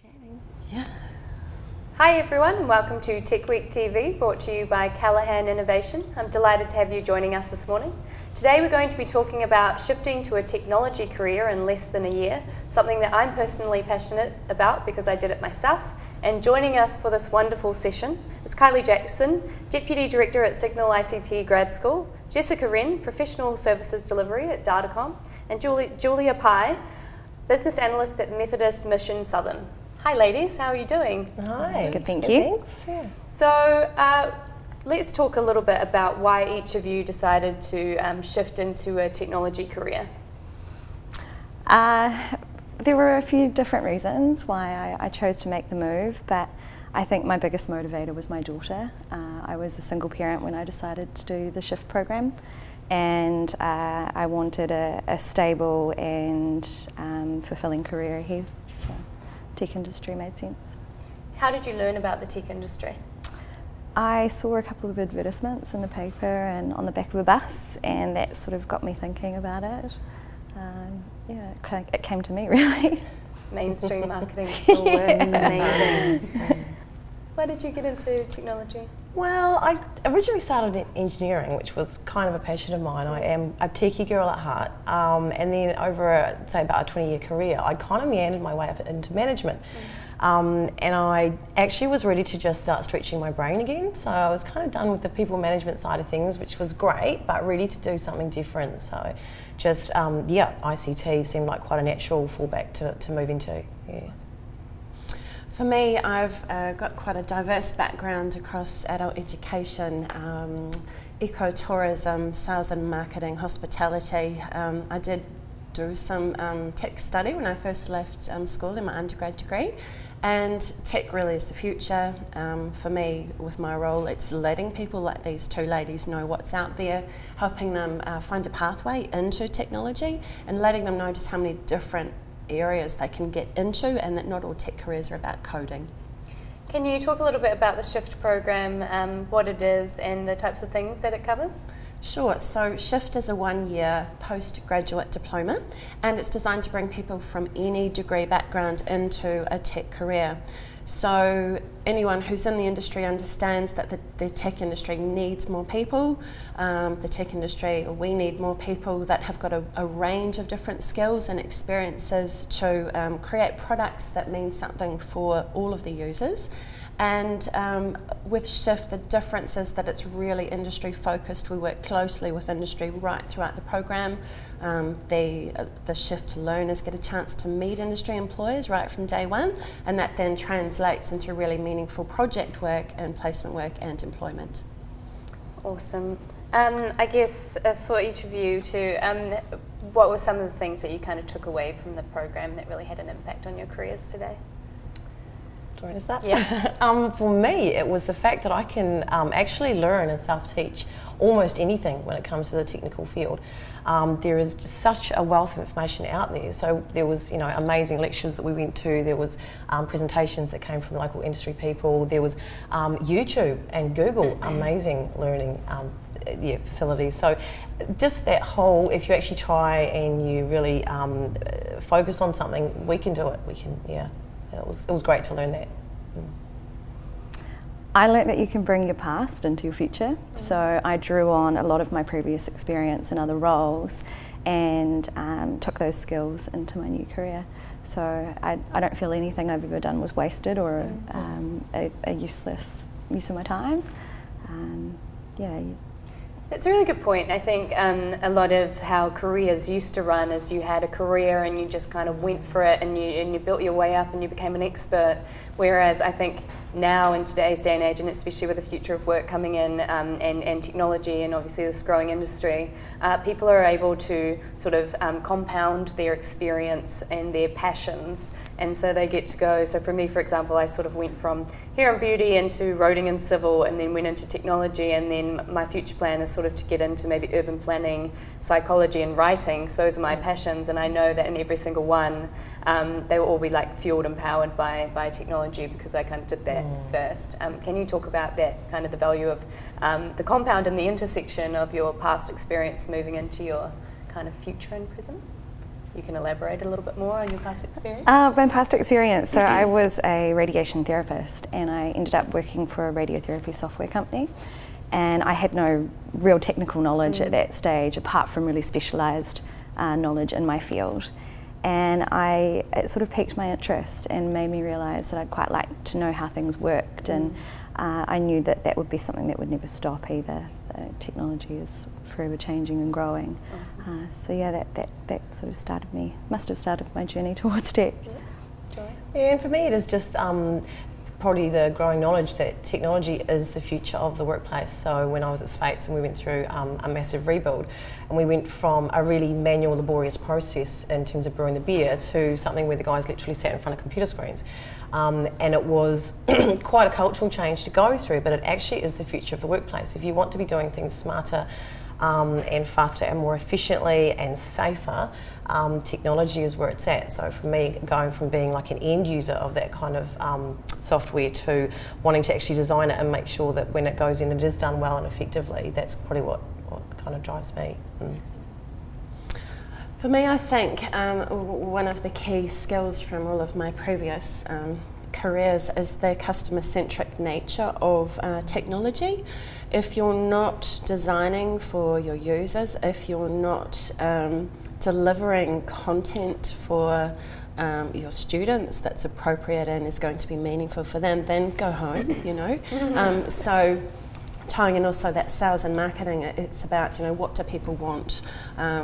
Chatting. Yeah. Hi everyone and welcome to Techweek TV, brought to you by Callaghan Innovation. I'm delighted to have you joining us this morning. Today we're going to be talking about shifting to a technology career in less than a year, something that I'm personally passionate about because I did it myself. And joining us for this wonderful session is Kylie Jackson, Deputy Director at Signal ICT Grad School, Jessica Wren, Professional Services Delivery at Datacom, and Julia Pye, Business Analyst at Methodist Mission Southern. Hi ladies, how are you doing? Hi. Good, thank you. Thanks. Yeah. So let's talk a little bit about why each of you decided to shift into a technology career. There were a few different reasons why I chose to make the move, but I think my biggest motivator was my daughter. I was a single parent when I decided to do the shift program, and I wanted a stable and fulfilling career ahead, so tech industry made sense. How did you learn about the tech industry? I saw a couple of advertisements in the paper and on the back of a bus, and that sort of got me thinking about it. It came to me really. Mainstream marketing still works, amazing. Why did you get into technology? Well, I originally started in engineering, which was kind of a passion of mine. I am a techie girl at heart, and then over, say, about a 20-year career, I kind of meandered my way up into management. And I actually was ready to just start stretching my brain again. So I was kind of done with the people management side of things, which was great, but ready to do something different. So just, ICT seemed like quite a natural fallback to move into. Yeah. For me, I've got quite a diverse background across adult education, ecotourism, sales and marketing, hospitality. I did do some tech study when I first left school in my undergrad degree, and tech really is the future. For me, with my role, it's letting people like these two ladies know what's out there, helping them find a pathway into technology, and letting them know just how many different areas they can get into, and that not all tech careers are about coding. Can you talk a little bit about the SHIFT program, what it is and the types of things that it covers? Sure, so SHIFT is a one-year postgraduate diploma, and it's designed to bring people from any degree background into a tech career. So anyone who's in the industry understands that the tech industry needs more people. We need more people that have got a range of different skills and experiences to create products that mean something for all of the users. And with SHIFT, the difference is that it's really industry focused. We work closely with industry right throughout the program. The SHIFT learners get a chance to meet industry employers right from day one, and that then translates into really meaningful project work and placement work and employment. Awesome. I guess for each of you what were some of the things that you kind of took away from the program that really had an impact on your careers today? Do you want to start? Yeah. For me, it was the fact that I can actually learn and self-teach almost anything when it comes to the technical field. There is just such a wealth of information out there. So there was, amazing lectures that we went to. There was presentations that came from local industry people. There was YouTube and Google, amazing learning facilities. So just that whole, if you actually try and you really focus on something, we can do it. It was great to learn that. I learnt that you can bring your past into your future, so I drew on a lot of my previous experience in other roles and took those skills into my new career. So I don't feel anything I've ever done was wasted or a useless use of my time. That's a really good point. I think a lot of how careers used to run is you had a career and you just kind of went for it and you built your way up and you became an expert. Whereas I think now in today's day and age, and especially with the future of work coming in and technology and obviously this growing industry, people are able to sort of compound their experience and their passions, and so they get to go. So for me, for example, I sort of went from hair and beauty into roading and civil, and then went into technology, and then my future plan is sort of to get into maybe urban planning, psychology and writing. So those are my passions, and I know that in every single one they will all be like fueled and powered by technology because I kind of did that first. Can you talk about that, kind of the value of the compound and the intersection of your past experience moving into your kind of future and present? you can elaborate a little bit more on your past experience? My past experience, so I was a radiation therapist and I ended up working for a radiotherapy software company, and I had no real technical knowledge at that stage apart from really specialised knowledge in my field. And it sort of piqued my interest and made me realise that I'd quite like to know how things worked, and I knew that would be something that would never stop either. Technology is forever changing and growing. Awesome. So yeah, that sort of must have started my journey towards tech. Yeah, and for me it is just probably the growing knowledge that technology is the future of the workplace. So when I was at Spates and we went through a massive rebuild, and we went from a really manual, laborious process in terms of brewing the beer to something where the guys literally sat in front of computer screens. And it was quite a cultural change to go through, but it actually is the future of the workplace. If you want to be doing things smarter and faster and more efficiently and safer, technology is where it's at. So for me, going from being like an end user of that kind of software to wanting to actually design it and make sure that when it goes in it is done well and effectively, that's probably what kind of drives me. For me, I think one of the key skills from all of my previous careers is the customer-centric nature of technology. If you're not designing for your users, if you're not delivering content for your students that's appropriate and is going to be meaningful for them, then go home, you know. So tying in also that sales and marketing, it's about, you know, what do people want,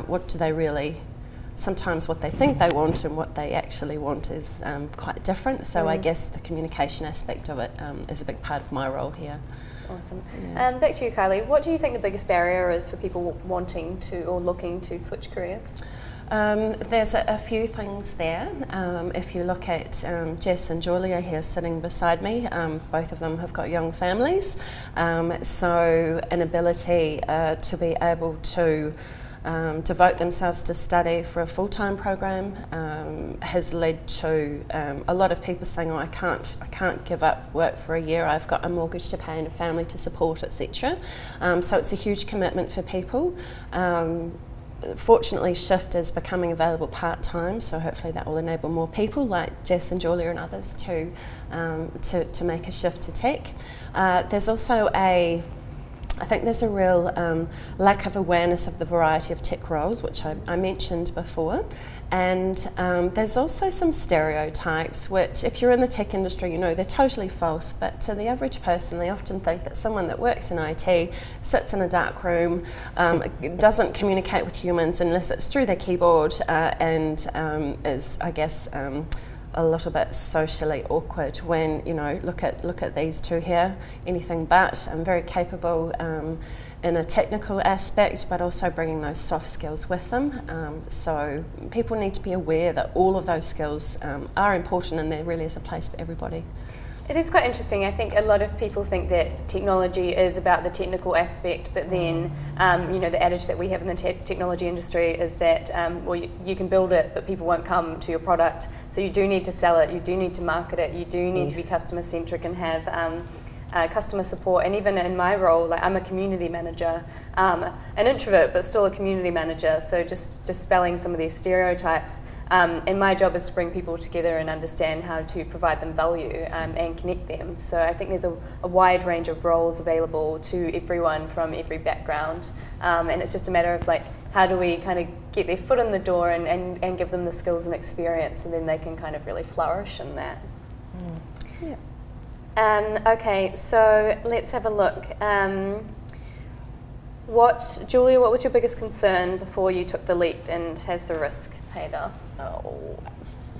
what do they really, sometimes what they think they want and what they actually want is quite different. So I guess the communication aspect of it is a big part of my role here. Awesome. Yeah. Back to you, Kylie. What do you think the biggest barrier is for people wanting to or looking to switch careers? There's a few things there. If you look at Jess and Julia here sitting beside me, both of them have got young families, so an ability to be able to devote themselves to study for a full-time program has led to a lot of people saying, oh, I can't give up work for a year, I've got a mortgage to pay and a family to support, etc. So it's a huge commitment for people. Fortunately, shift is becoming available part-time, so hopefully that will enable more people like Jess and Julia and others to make a shift to tech. There's also I think there's a real lack of awareness of the variety of tech roles, which I mentioned before. And there's also some stereotypes, which if you're in the tech industry, you know, they're totally false. But to the average person, they often think that someone that works in IT, sits in a dark room, doesn't communicate with humans unless it's through their keyboard, and is, I guess, a little bit socially awkward when, you know, look at these two here, anything but. I'm very capable in a technical aspect, but also bringing those soft skills with them. So people need to be aware that all of those skills are important, and there really is a place for everybody. It is quite interesting. I think a lot of people think that technology is about the technical aspect, but then, you know, the adage that we have in the technology industry is that, well, you can build it, but people won't come to your product. So you do need to sell it, you do need to market it, you do need to be customer-centric and have customer support. And even in my role, like, I'm a community manager, an introvert, but still a community manager. So just dispelling some of these stereotypes. And my job is to bring people together and understand how to provide them value and connect them. So I think there's a wide range of roles available to everyone from every background. And it's just a matter of, like, how do we kind of get their foot in the door and give them the skills and experience, and then they can kind of really flourish in that. Yeah. Okay, so let's have a look. Julia, what was your biggest concern before you took the leap, and has the risk paid off? Oh,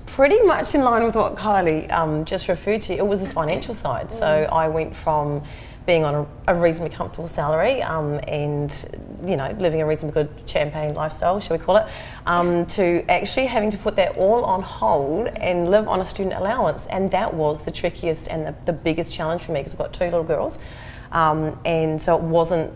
pretty much in line with what Kylie just referred to. It was the financial side. So I went from being on a reasonably comfortable salary and, you know, living a reasonably good champagne lifestyle, shall we call it, to actually having to put that all on hold and live on a student allowance. And that was the trickiest and the biggest challenge for me, because I've got two little girls. And so it wasn't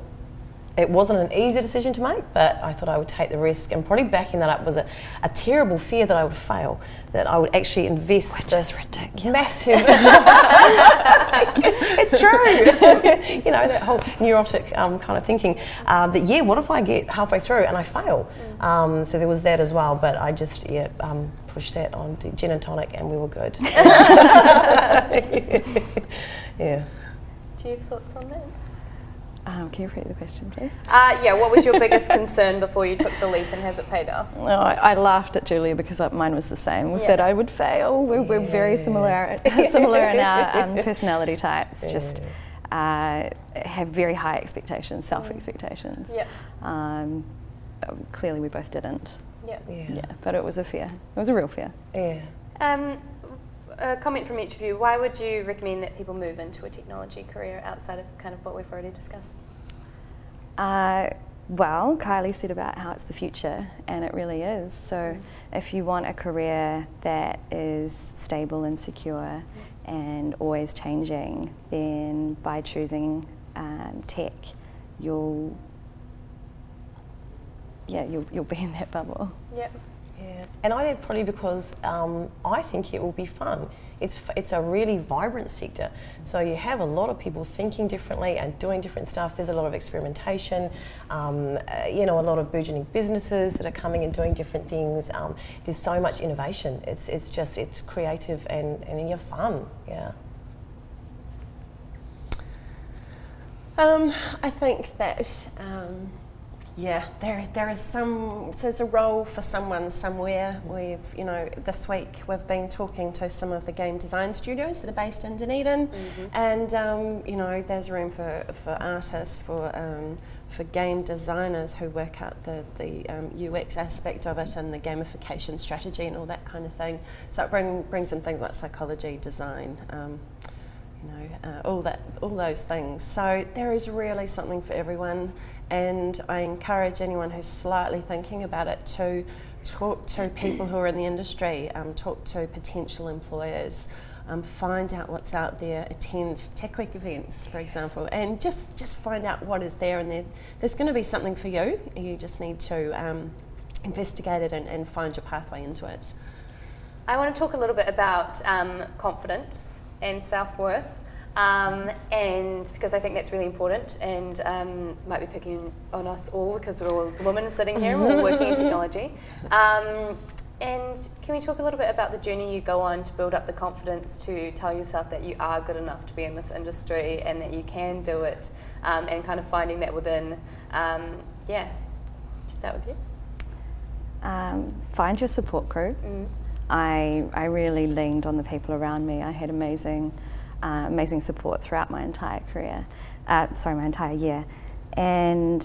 it wasn't an easy decision to make, but I thought I would take the risk, and probably backing that up was a terrible fear that I would fail, that I would actually invest this massive... It's true. You know, that whole neurotic kind of thinking. But yeah, what if I get halfway through and I fail? So there was that as well, but I just pushed that on to gin and tonic and we were good. Yeah. Do you have thoughts on that? Can you repeat the question, please? Yeah, what was your biggest concern before you took the leap, and has it paid off? No, I laughed at Julia because mine was the same, was that I would fail. We're very similar in our personality types, just have very high expectations, self-expectations. Yeah. Clearly we both didn't. Yeah, but it was a fear. It was a real fear. Yeah. A comment from each of you. Why would you recommend that people move into a technology career outside of kind of what we've already discussed? Well, Kylie said about how it's the future, and it really is. So if you want a career that is stable and secure and always changing, then by choosing tech, you'll be in that bubble. Yep. Yeah, and I did probably because I think it will be fun. It's a really vibrant sector, so you have a lot of people thinking differently and doing different stuff. There's a lot of experimentation, you know, a lot of burgeoning businesses that are coming and doing different things. There's so much innovation. It's creative and you're fun. Yeah. I think that there's a role for someone somewhere. This week we've been talking to some of the game design studios that are based in Dunedin, and there's room for artists, for game designers who work out the UX aspect of it and the gamification strategy and all that kind of thing. So it brings in things like psychology, design. All those things. So there is really something for everyone, and I encourage anyone who's slightly thinking about it to talk to people who are in the industry, talk to potential employers, find out what's out there, attend Techweek events, for example, and just find out what is there, and there's going to be something for you. You just need to investigate it and find your pathway into it. I want to talk a little bit about confidence and self-worth, and because I think that's really important, and might be picking on us all because we're all women sitting here and we're all working in technology. And can we talk a little bit about the journey you go on to build up the confidence to tell yourself that you are good enough to be in this industry and that you can do it, and kind of finding that within, just start with you. Find your support crew. I really leaned on the people around me. I had amazing support throughout my entire career, my entire year. And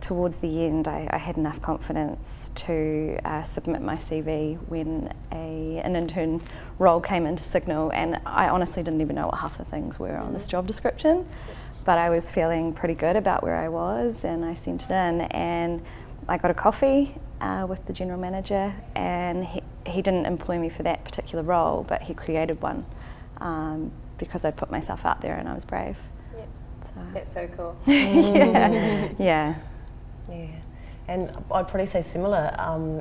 towards the end, I had enough confidence to submit my CV when an intern role came into Signal, and I honestly didn't even know what half the things were on this job description, but I was feeling pretty good about where I was, and I sent it in, and I got a coffee with the general manager, and he didn't employ me for that particular role, but he created one because I'd put myself out there and I was brave. Yep. So. That's so cool. Yeah. And I'd probably say similar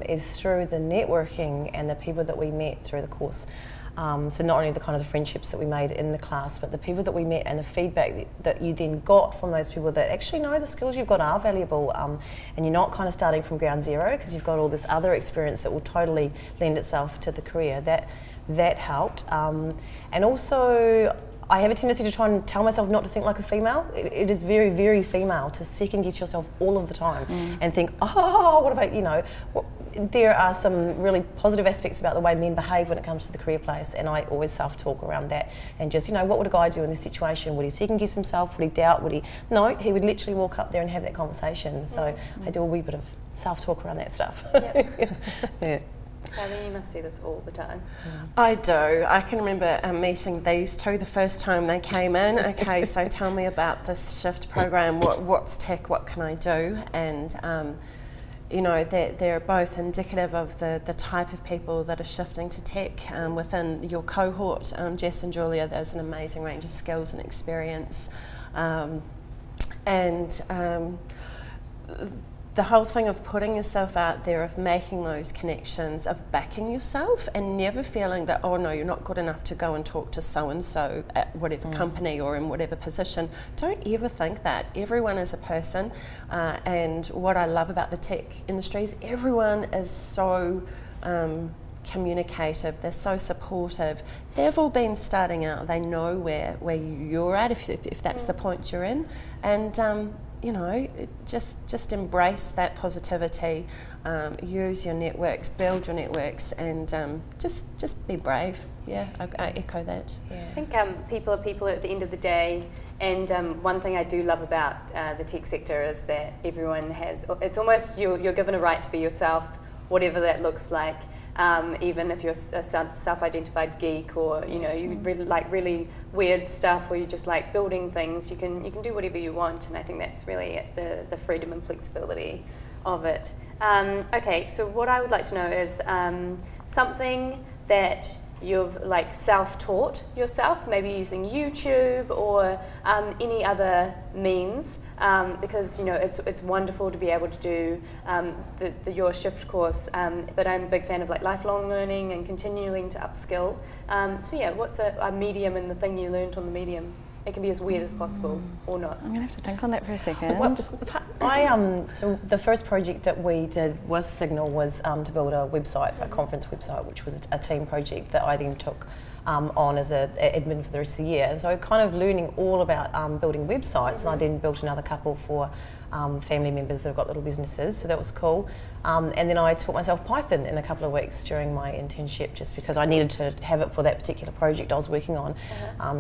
is through the networking and the people that we met through the course. So not only the kind of the friendships that we made in the class, but the people that we met and the feedback that you then got from those people that actually know the skills you've got are valuable, and you're not kind of starting from ground zero because you've got all this other experience that will totally lend itself to the career. That helped. And also, I have a tendency to try and tell myself not to think like a female. It is very, very female to second guess yourself all of the time and think, oh, what if there are some really positive aspects about the way men behave when it comes to the career place, and I always self-talk around that and just, what would a guy do in this situation? Would he second guess himself? Would he doubt? No, he would literally walk up there and have that conversation. So I do a wee bit of self-talk around that stuff. Yeah. Kylie, you must see this all the time. I do. I can remember meeting these two the first time they came in. Okay, so tell me about this shift program. What's tech? What can I do? And they're both indicative of the type of people that are shifting to tech within your cohort. Jess and Julia, there's an amazing range of skills and experience. And the whole thing of putting yourself out there, of making those connections, of backing yourself and never feeling that, oh no, you're not good enough to go and talk to so-and-so at whatever company or in whatever position. Don't ever think that. Everyone is a person, and what I love about the tech industry is everyone is so communicative, they're so supportive. They've all been starting out, they know where you're at, if that's the point you're in, and you know, just embrace that positivity, use your networks, build your networks, and just be brave. Yeah, I echo that. Yeah. I think people are people at the end of the day, and one thing I do love about the tech sector is that everyone has, it's almost you're given a right to be yourself, whatever that looks like. Even if you're a self-identified geek, or you know you really like really weird stuff, or you just like building things, you can do whatever you want, and I think that's really the freedom and flexibility of it. Okay, so what I would like to know is something that you've like self-taught yourself, maybe using YouTube or any other means, because you know it's wonderful to be able to do your shift course, but I'm a big fan of like lifelong learning and continuing to upskill. So yeah, what's a medium and the thing you learned on the medium? It can be as weird as possible, or not. I'm gonna have to think on that for a second. So the first project that we did with Signal was to build a website, a conference website, which was a team project that I then took on as an admin for the rest of the year. And so kind of learning all about building websites, and I then built another couple for family members that have got little businesses, so that was cool. And then I taught myself Python in a couple of weeks during my internship, just because I needed to have it for that particular project I was working on.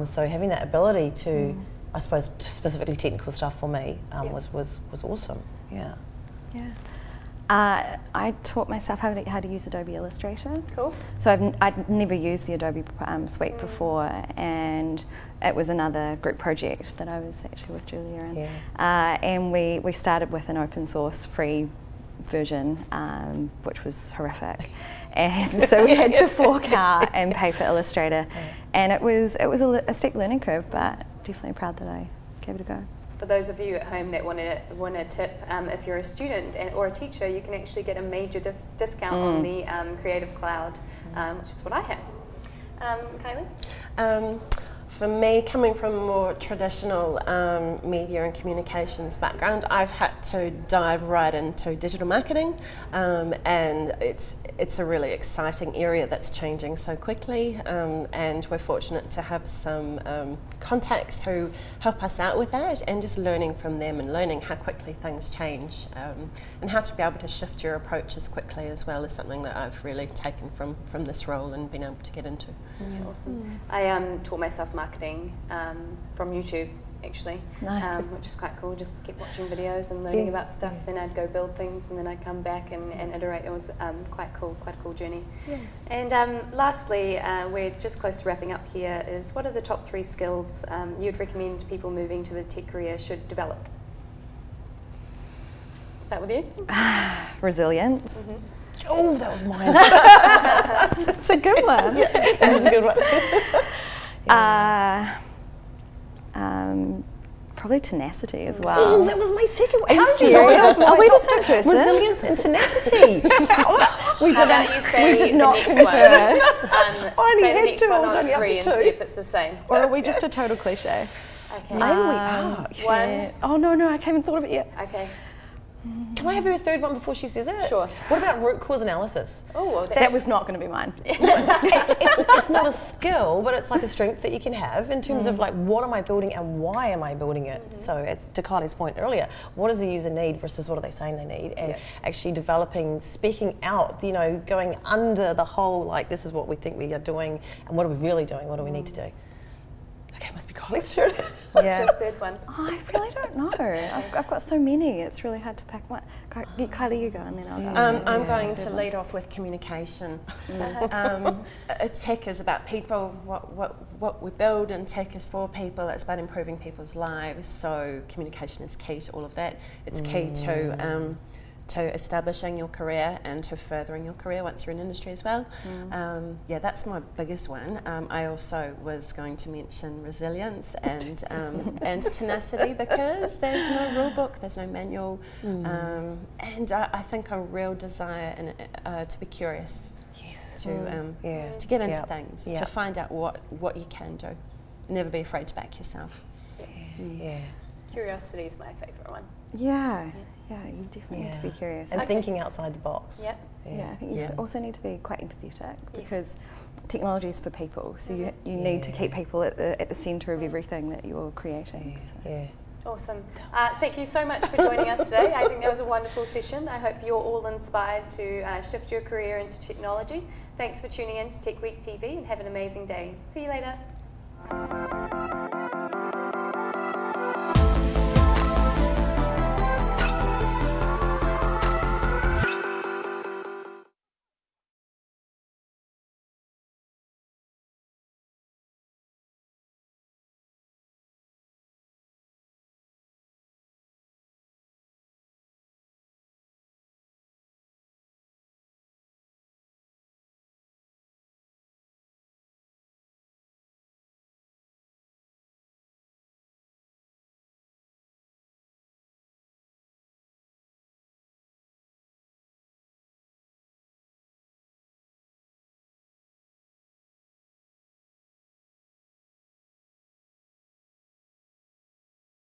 So having that ability to, I suppose, specifically technical stuff for me was awesome. Yeah. Yeah. I taught myself how to use Adobe Illustrator. Cool. So I'd never used the Adobe suite before, and it was another group project that I was actually with Julia in. Yeah. And we started with an open source free version, which was horrific. And so we had to fork out and pay for Illustrator. And it was a steep learning curve, but definitely proud that I gave it a go. For those of you at home that want a tip, if you're a student or a teacher, you can actually get a major discount on the Creative Cloud, which is what I have. Kylie? For me, coming from a more traditional media and communications background, I've had to dive right into digital marketing, and it's a really exciting area that's changing so quickly, and we're fortunate to have some contacts who help us out with that, and just learning from them and learning how quickly things change, and how to be able to shift your approaches quickly as well is something that I've really taken from this role and been able to get into. Awesome. I taught myself marketing from YouTube, actually, Nice. which is quite cool. Just keep watching videos and learning about stuff. Then I'd go build things, and then I'd come back and iterate. It was quite a cool journey. Yeah. And lastly, we're just close to wrapping up here, is what are the top 3 skills you'd recommend people moving to the tech career should develop? Start with you. Resilience. Mm-hmm. Oh, that was mine. It's a good one. That was a good one. Probably tenacity as Oh, well. that was my second one. Are you How did you know that was serious? my Are we top the same 2? person? Resilience and tenacity. We did not the next concur. one? I only say the had next 2, I one was on only up 3 to and 2. see if it's the same. Or are we just a total cliche? Okay. Maybe we are. One. Oh no, I haven't thought of it yet. Okay. Can I have her third one before she says it? Sure. What about root cause analysis? Oh, well, That was not going to be mine. It's not a skill, but it's like a strength that you can have in terms of like, what am I building and why am I building it? So to Kylie's point earlier, what does the user need versus what are they saying they need? And actually developing, speaking out, you know, going under the whole, like, this is what we think we are doing and what are we really doing? What do we need to do? Okay, must be Kylie's turn. Yeah. the third one. Oh, I really don't know. I've got so many. It's really hard to pick one. Kylie, you go, and then I'll go. I'm going to lead off with communication. Tech is about people. What we build, and tech is for people. It's about improving people's lives. So communication is key to all of that. It's key to to establishing your career and to furthering your career once you're in industry as well. Yeah, that's my biggest one. I also was going to mention resilience and tenacity, because there's no rule book, there's no manual, and I think a real desire to be curious, to get into things, to find out what you can do. Never be afraid to back yourself. Curiosity is my favourite one. Yeah, you definitely need to be curious. And thinking outside the box. Yeah, I think you also need to be quite empathetic, because technology is for people, so you need to keep people at the centre of everything that you're creating. Awesome. Thank you so much for joining us today. I think that was a wonderful session. I hope you're all inspired to shift your career into technology. Thanks for tuning in to Techweek TV, and have an amazing day. See you later.